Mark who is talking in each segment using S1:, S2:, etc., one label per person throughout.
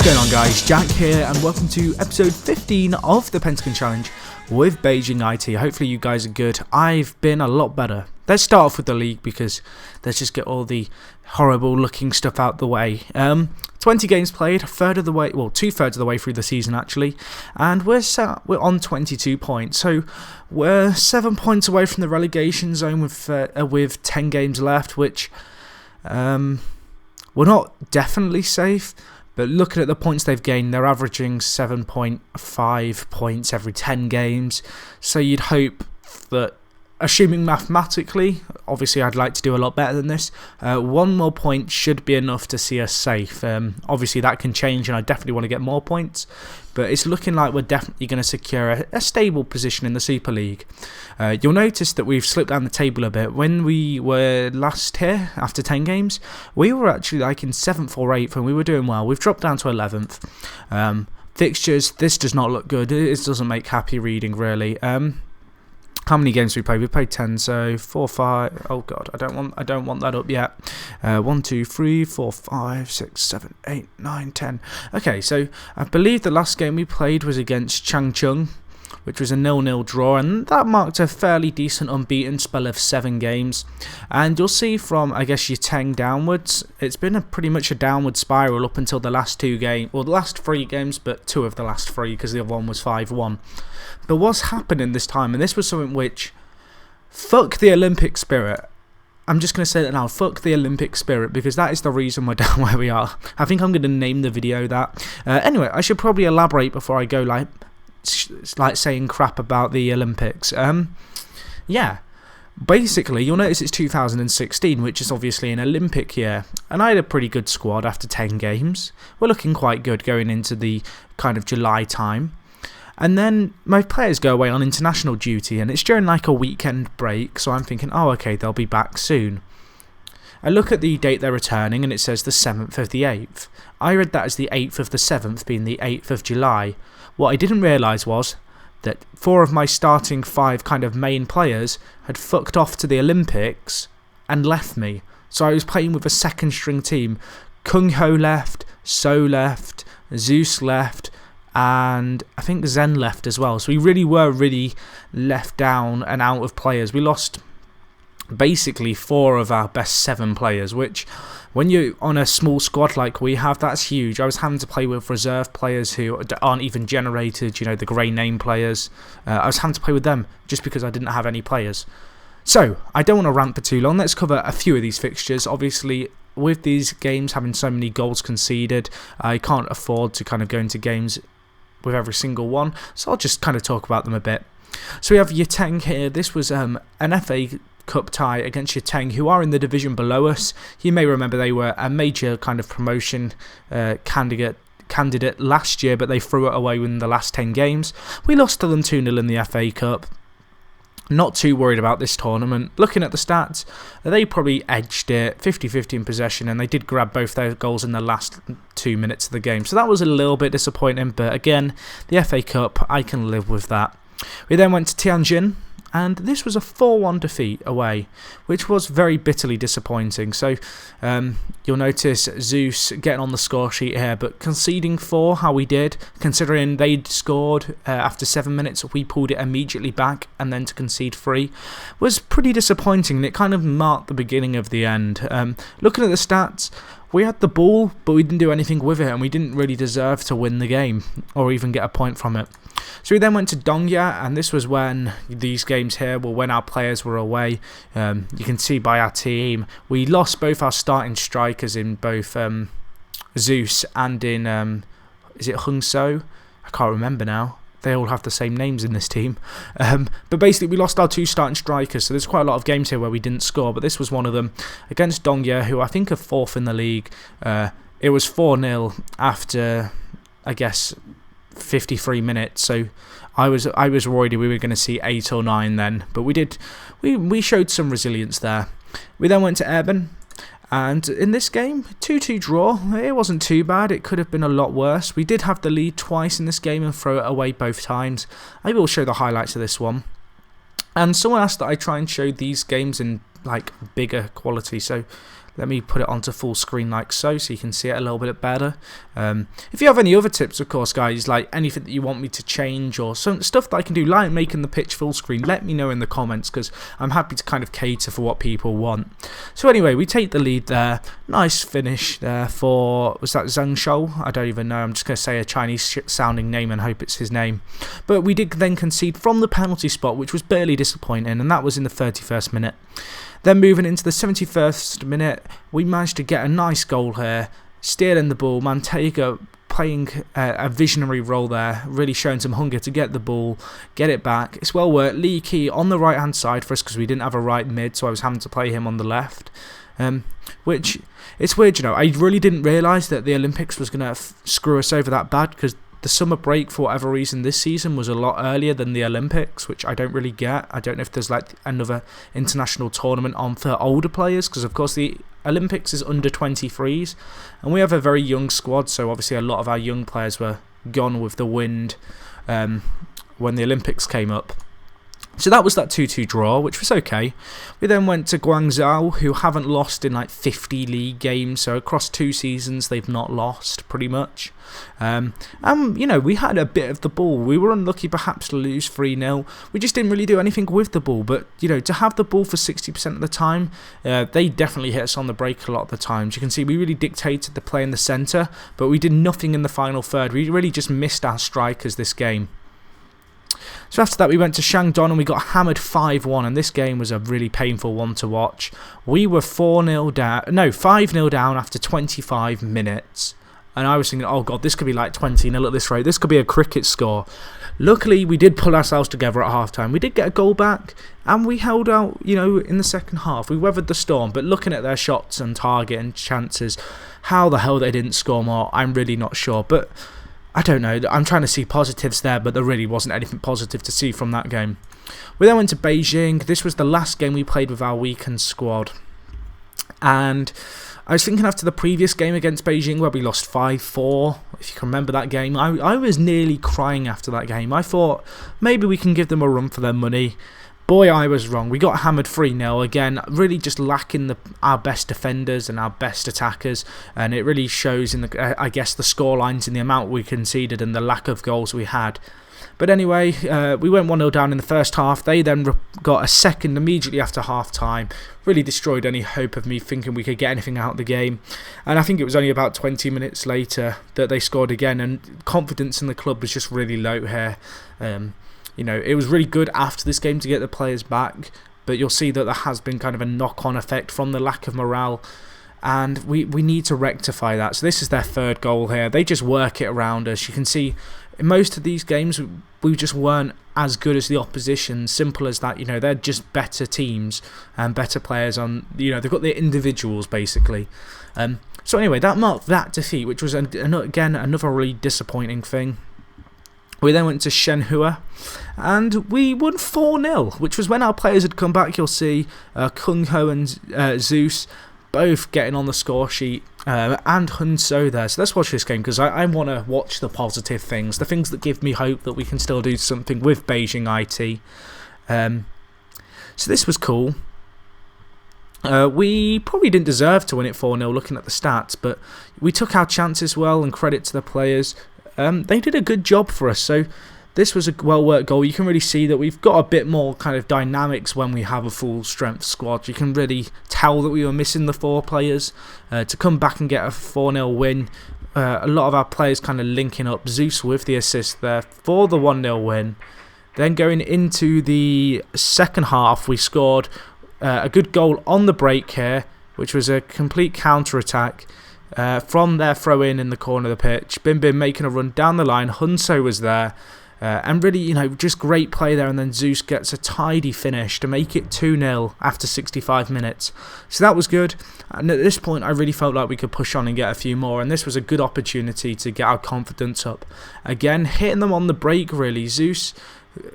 S1: What's going on, guys? Jack here, and welcome to episode 15 of the Pentagon Challenge with Beijing IT. Hopefully you guys are good. I've been a lot better. Let's start off with the league because let's just get all the horrible looking stuff out the way. 20 games played, two-thirds of the way through the season actually, and we're on 22 points. So we're 7 points away from the relegation zone with 10 games left, which we're not definitely safe. But looking at the points they've gained, they're averaging 7.5 points every 10 games. So you'd hope that, assuming mathematically, obviously I'd like to do a lot better than this, one more point should be enough to see us safe. Obviously that can change and I definitely want to get more points. But it's looking like we're definitely going to secure a stable position in the Super League. You'll notice that we've slipped down the table a bit. When we were last here, after 10 games, we were actually like in 7th or 8th and we were doing well. We've dropped down to 11th. Fixtures, this does not look good. It doesn't make happy reading, really. How many games we played? We played 10, so 4, 5. Oh god, I don't want that up yet. 1, 2, 3, 4, 5, 6, 7, 8, 9, 10. Okay, so I believe the last game we played was against Changchun, which was a 0-0 draw, and that marked a fairly decent unbeaten spell of 7 games. And you'll see from, I guess, Yateng downwards, it's been pretty much a downward spiral up until the last 2 games, or the last 3 games, but 2 of the last 3 because the other one was 5-1. But what's happening this time, and this was something which, fuck the Olympic spirit. I'm just going to say that now, fuck the Olympic spirit, because that is the reason we're down where we are. I think I'm going to name the video that. Anyway, I should probably elaborate before I go like saying crap about the Olympics. Yeah, basically, you'll notice it's 2016, which is obviously an Olympic year, and I had a pretty good squad after 10 games. We're looking quite good going into the kind of July time. And then my players go away on international duty, and it's during like a weekend break, so I'm thinking, oh okay, they'll be back soon. I look at the date they're returning and it says the 7th of the 8th. I read that as the 8th of the 7th being the 8th of July. What I didn't realise was that 4 of my starting 5 kind of main players had fucked off to the Olympics and left me. So I was playing with a second string team. Kung Ho left, So left, Zeus left, and I think Zen left as well. So we really were left down and out of players. We lost basically 4 of our best 7 players, which when you're on a small squad like we have, that's huge. I was having to play with reserve players who aren't even generated, you know, the grey name players. I was having to play with them just because I didn't have any players. So, I don't want to rant for too long. Let's cover a few of these fixtures. Obviously, with these games having so many goals conceded, I can't afford to kind of go into games with every single one, so I'll just kind of talk about them a bit. So we have Yateng here. This was an FA Cup tie against Yateng, who are in the division below us. You may remember they were a major kind of promotion candidate last year, but they threw it away in the last 10 games. We lost to them 2-0 in the FA Cup. Not too worried about this tournament. Looking at the stats, they probably edged it 50-50 in possession, and they did grab both their goals in the last 2 minutes of the game. So that was a little bit disappointing, but again, the FA Cup, I can live with that. We then went to Tianjin, and this was a 4-1 defeat away, which was very bitterly disappointing. So you'll notice Zeus getting on the score sheet here, but conceding 4, how we did, considering they'd scored after 7 minutes, we pulled it immediately back, and then to concede 3 was pretty disappointing, and it kind of marked the beginning of the end. Looking at the stats, we had the ball, but we didn't do anything with it, and we didn't really deserve to win the game, or even get a point from it. So we then went to Dongya, and this was when these games here were when our players were away. You can see by our team, we lost both our starting strikers in both Zeus and in, is it Hung So? I can't remember now. They all have the same names in this team. But basically, we lost our 2 starting strikers, so there's quite a lot of games here where we didn't score, but this was one of them. Against Dongya, who I think are 4th in the league, it was 4-0 after, I guess, 53 minutes, so I was worried we were going to see 8 or 9 then, but we showed some resilience there. We then went to Eben, and in this game, 2-2 draw. It wasn't too bad. It could have been a lot worse. We did have the lead twice in this game and throw it away both times. I will show the highlights of this one. And someone asked that I try and show these games in like bigger quality, so Let me put it onto full screen like so you can see it a little bit better. If you have any other tips, of course, guys, like anything that you want me to change or some stuff that I can do, like making the pitch full screen, let me know in the comments, because I'm happy to kind of cater for what people want. So anyway, we take the lead there. Nice finish there for, was that Zhang Shou? I don't even know. I'm just going to say a Chinese sounding name and hope it's his name. But we did then concede from the penalty spot, which was barely disappointing, and that was in the 31st minute. Then moving into the 71st minute, we managed to get a nice goal here, stealing the ball. Mantega playing a visionary role there, really showing some hunger to get the ball, get it back. It's well worked. Lee Key on the right hand side for us, because we didn't have a right mid, so I was having to play him on the left. Which, it's weird, you know, I really didn't realise that the Olympics was going to screw us over that bad, because the summer break, for whatever reason, this season was a lot earlier than the Olympics, which I don't really get. I don't know if there's like another international tournament on for older players, because of course the Olympics is under 23s, and we have a very young squad, so obviously a lot of our young players were gone with the wind when the Olympics came up. So that was that 2-2 draw, which was okay. We then went to Guangzhou, who haven't lost in like 50 league games, so across 2 seasons they've not lost, pretty much. And, you know, we had a bit of the ball. We were unlucky perhaps to lose 3-0. We just didn't really do anything with the ball, but, you know, to have the ball for 60% of the time, they definitely hit us on the break a lot of the times. You can see we really dictated the play in the centre, but we did nothing in the final third. We really just missed our strikers this game. So after that we went to Shandong and we got hammered 5-1, and this game was a really painful one to watch. We were 5-0 down after 25 minutes. And I was thinking, oh god, this could be like 20-0 at this rate. This could be a cricket score. Luckily, we did pull ourselves together at half-time. We did get a goal back, and we held out, you know, in the second half. We weathered the storm, but looking at their shots and target and chances, how the hell they didn't score more, I'm really not sure. But I don't know, I'm trying to see positives there, but there really wasn't anything positive to see from that game. We then went to Beijing. This was the last game we played with our weakened squad. And I was thinking after the previous game against Beijing where we lost 5-4, if you can remember that game, I was nearly crying after that game. I thought maybe we can give them a run for their money. Boy, I was wrong. We got hammered 3-0 again, really just lacking our best defenders and our best attackers, and it really shows in I guess the scorelines and the amount we conceded and the lack of goals we had. But anyway, we went 1-0 down in the first half. They then got a second immediately after half-time. Really destroyed any hope of me thinking we could get anything out of the game. And I think it was only about 20 minutes later that they scored again, and confidence in the club was just really low here. You know, it was really good after this game to get the players back, but you'll see that there has been kind of a knock-on effect from the lack of morale, and we need to rectify that. So this is their third goal here. They just work it around us. You can see in most of these games we just weren't as good as the opposition. Simple as that. You know, they're just better teams and better players on, you know, they've got their individuals basically. So anyway, that marked that defeat, which was again another really disappointing thing. We then went to Shenhua, and we won 4-0, which was when our players had come back. You'll see Kung Ho and Zeus both getting on the score sheet, and Hun So there. So let's watch this game, because I want to watch the positive things, the things that give me hope that we can still do something with Beijing IT. So this was cool. We probably didn't deserve to win it 4-0 looking at the stats, but we took our chances well, and credit to the players. They did a good job for us, so this was a well-worked goal. You can really see that we've got a bit more kind of dynamics when we have a full-strength squad. You can really tell that we were missing the 4 players. To come back and get a 4-0 win, a lot of our players kind of linking up. Zeus with the assist there for the 1-0 win. Then going into the second half, we scored a good goal on the break here, which was a complete counter-attack. From their throw-in in the corner of the pitch, Bim Bim making a run down the line. Hunso was there, and really, you know, just great play there. And then Zeus gets a tidy finish to make it 2-0 after 65 minutes. So that was good. And at this point, I really felt like we could push on and get a few more. And this was a good opportunity to get our confidence up. Again, hitting them on the break, really. Zeus,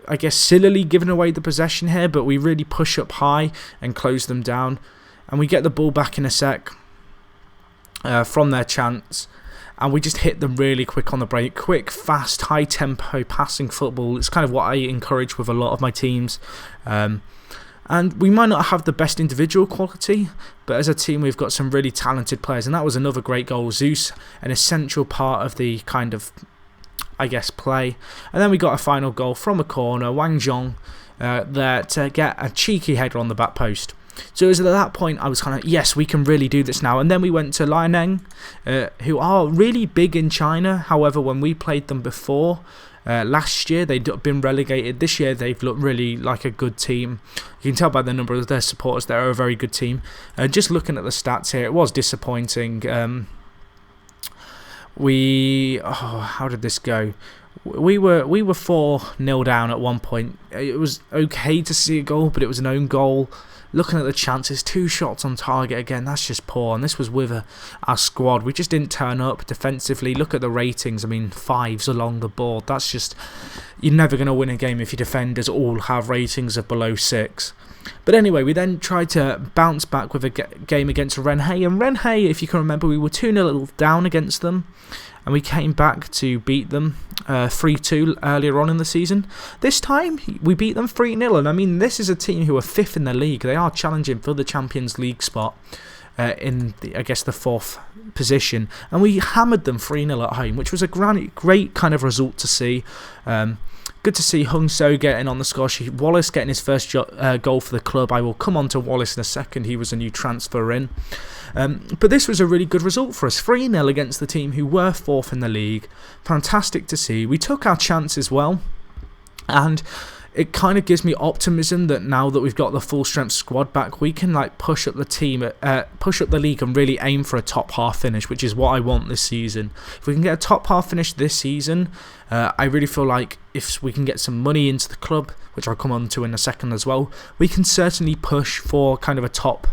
S1: I guess, sillily giving away the possession here, but we really push up high and close them down. And we get the ball back in a sec. From their chance, and we just hit them really quick on the break. Quick, fast, high tempo passing football. It's kind of what I encourage with a lot of my teams, and And we might not have the best individual quality, but as a team we've got some really talented players, and that was another great goal. Zeus, an essential part of the kind of, I guess, play. And then we got a final goal from a corner, Wang Zhong, there to get a cheeky header on the back post. So it was at that point I was kind of, yes, we can really do this now. And then we went to Lianeng, who are really big in China. However, when we played them before, last year they'd been relegated. This year they've looked really like a good team. You can tell by the number of their supporters they're a very good team. Just looking at the stats here, it was disappointing. How did this go? We were 4-0 down at one point. It was okay to see a goal, but it was an own goal. Looking at the chances, 2 shots on target again, that's just poor. And this was with our squad. We just didn't turn up defensively. Look at the ratings, I mean, 5s along the board. That's just, you're never going to win a game if your defenders all have ratings of below 6. But anyway, we then tried to bounce back with a game against Renhe. And Renhe, if you can remember, we were 2-0 down against them. And we came back to beat them 3-2 earlier on in the season. This time, we beat them 3-0. And I mean, this is a team who are 5th in the league. They are challenging for the Champions League spot in, the 4th position. And we hammered them 3-0 at home, which was a great kind of result to see. Good to see Hung So getting on the score sheet. Wallace getting his first goal for the club. I will come on to Wallace in a second. He was a new transfer in. But this was a really good result for us. 3-0 against the team who were 4th in the league. Fantastic to see. We took our chance as well. And it kind of gives me optimism that now that we've got the full strength squad back, we can like push up the team, push up the league and really aim for a top half finish, which is what I want this season. If we can get a top half finish this season, I really feel like if we can get some money into the club, which I'll come on to in a second as well, we can certainly push for kind of a top,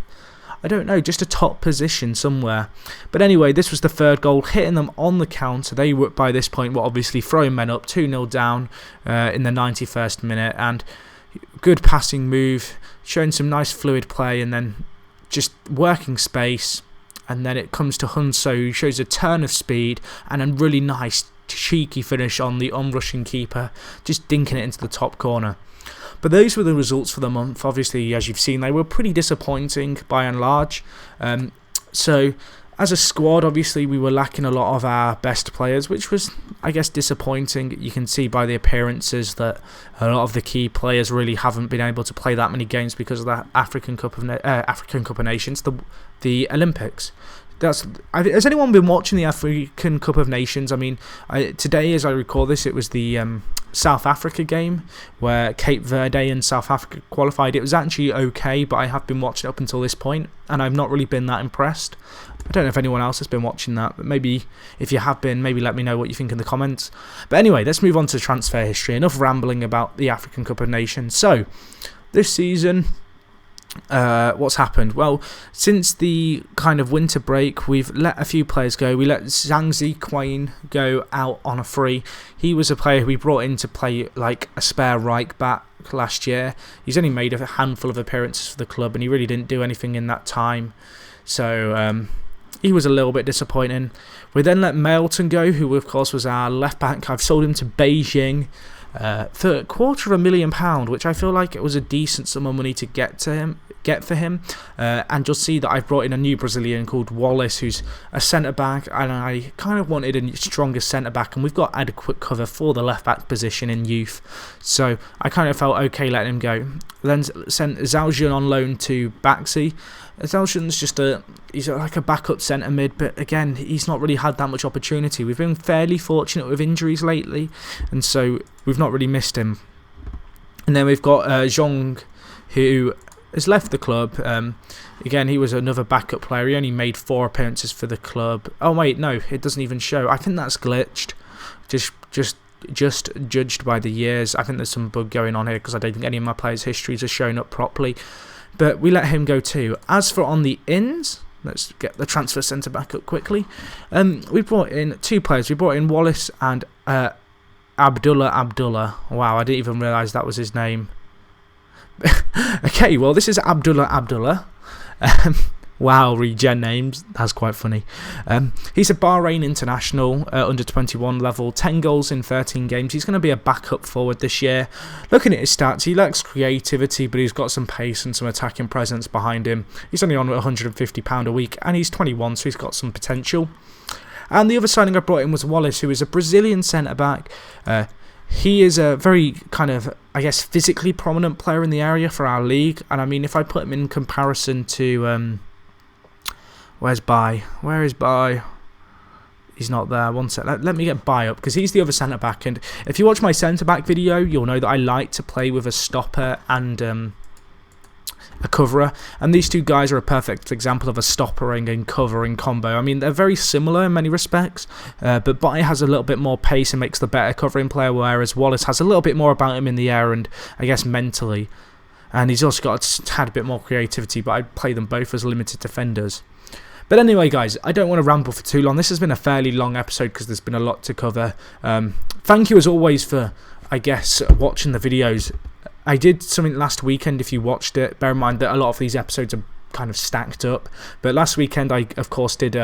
S1: I don't know, just a top position somewhere. But anyway, this was the 3rd goal, hitting them on the counter. They were, by this point, were obviously throwing men up, 2-0 down in the 91st minute. And good passing move, showing some nice fluid play, and then just working space. And then it comes to Hunso, who shows a turn of speed and a really nice, cheeky finish on the onrushing keeper, just dinking it into the top corner. But those were the results for the month. Obviously, as you've seen, they were pretty disappointing by and large. So, as a squad, obviously, we were lacking a lot of our best players, which was, I guess, disappointing. You can see by the appearances that a lot of the key players really haven't been able to play that many games because of the African Cup of Nations, the Olympics. Has anyone been watching the African Cup of Nations? I mean, today, as I recall this, it was the South Africa game where Cape Verde and South Africa qualified. It was actually okay, but I have been watching it up until this point, and I've not really been that impressed. I don't know if anyone else has been watching that, but maybe if you have been, maybe let me know what you think in the comments. But anyway, let's move on to transfer history. Enough rambling about the African Cup of Nations. So, this season, what's happened? Well, since the kind of winter break, we've let a few players go. We let Zhang Ziquan go out on a free. He was a player who we brought in to play like a spare right back last year. He's only made a handful of appearances for the club, and he really didn't do anything in that time. So he was a little bit disappointing. We then let Mailton go, who of course was our left back. I've sold him to Beijing for £250,000, which I feel like it was a decent sum of money to get for him. And you'll see that I've brought in a new Brazilian called Wallace, who's a centre back, and I kind of wanted a stronger centre back, and we've got adequate cover for the left back position in youth, so I kind of felt okay letting him go. Then sent Zhao Jun on loan to Baxi. Zhao Jun's just he's like a backup centre mid, but again, he's not really had that much opportunity. We've been fairly fortunate with injuries lately, and so we've not really missed him. And then we've got Zhong, who has left the club. Again, he was another backup player. He only made 4 appearances for the club. Oh wait, no, it doesn't even show. I think that's glitched. Just judged by the years. I think there's some bug going on here because I don't think any of my players' histories are showing up properly. But we let him go too. As for on the ins, let's get the transfer centre back up quickly. We brought in 2 players. We brought in Wallace and Abdullah. Wow, I didn't even realise that was his name. Okay, well, this is Abdullah. Wow, regen names. That's quite funny. He's a Bahrain international, under 21 level, 10 goals in 13 games. He's going to be a backup forward this year. Looking at his stats, he lacks creativity, but he's got some pace and some attacking presence behind him. He's only on £150 a week, and he's 21, so he's got some potential. And the other signing I brought in was Wallace, who is a Brazilian centre-back. He is a very kind of, I guess, physically prominent player in the area for our league. And I mean, if I put him in comparison to... where's Bai? Where is Bai? He's not there. One sec. Let me get Bai up, because he's the other centre-back. And if you watch my centre-back video, you'll know that I like to play with a stopper and a coverer. And these two guys are a perfect example of a stoppering and covering combo. I mean, they're very similar in many respects, but Bai has a little bit more pace and makes the better covering player, whereas Wallace has a little bit more about him in the air and, I guess, mentally. And he's also had a bit more creativity, but I'd play them both as limited defenders. But anyway, guys, I don't want to ramble for too long. This has been a fairly long episode because there's been a lot to cover. Thank you, as always, for, I guess, watching the videos. I did something last weekend, if you watched it. Bear in mind that a lot of these episodes are kind of stacked up. But last weekend, I, of course, did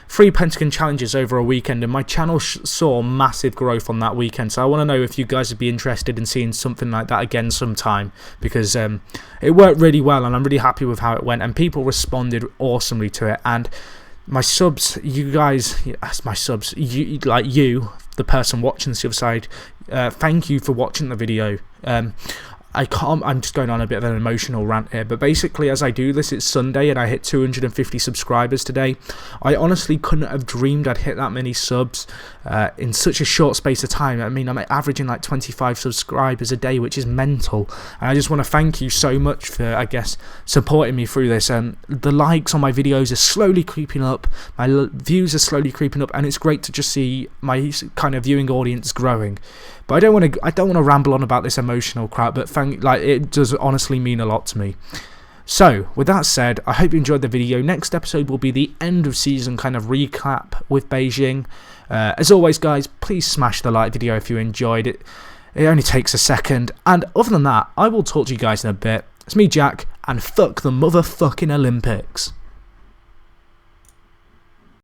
S1: 3 Pentagon challenges over a weekend, and my channel saw massive growth on that weekend. So I want to know if you guys would be interested in seeing something like that again sometime, because it worked really well, and I'm really happy with how it went, and people responded awesomely to it. And my subs, you guys, yes, my subs, you, like you, the person watching this the other side, thank you for watching the video. I'm just going on a bit of an emotional rant here, but basically, as I do this, it's Sunday and I hit 250 subscribers today. I honestly couldn't have dreamed I'd hit that many subs in such a short space of time. I mean, I'm averaging like 25 subscribers a day, which is mental. And I just want to thank you so much for, I guess, supporting me through this. And the likes on my videos are slowly creeping up, my views are slowly creeping up, and it's great to just see my kind of viewing audience growing. But I don't want to ramble on about this emotional crap, but it does honestly mean a lot to me. So, with that said, I hope you enjoyed the video. Next episode will be the end of season kind of recap with Beijing. As always, guys, please smash the like video if you enjoyed it. It only takes a second. And other than that, I will talk to you guys in a bit. It's me, Jack, and fuck the motherfucking Olympics.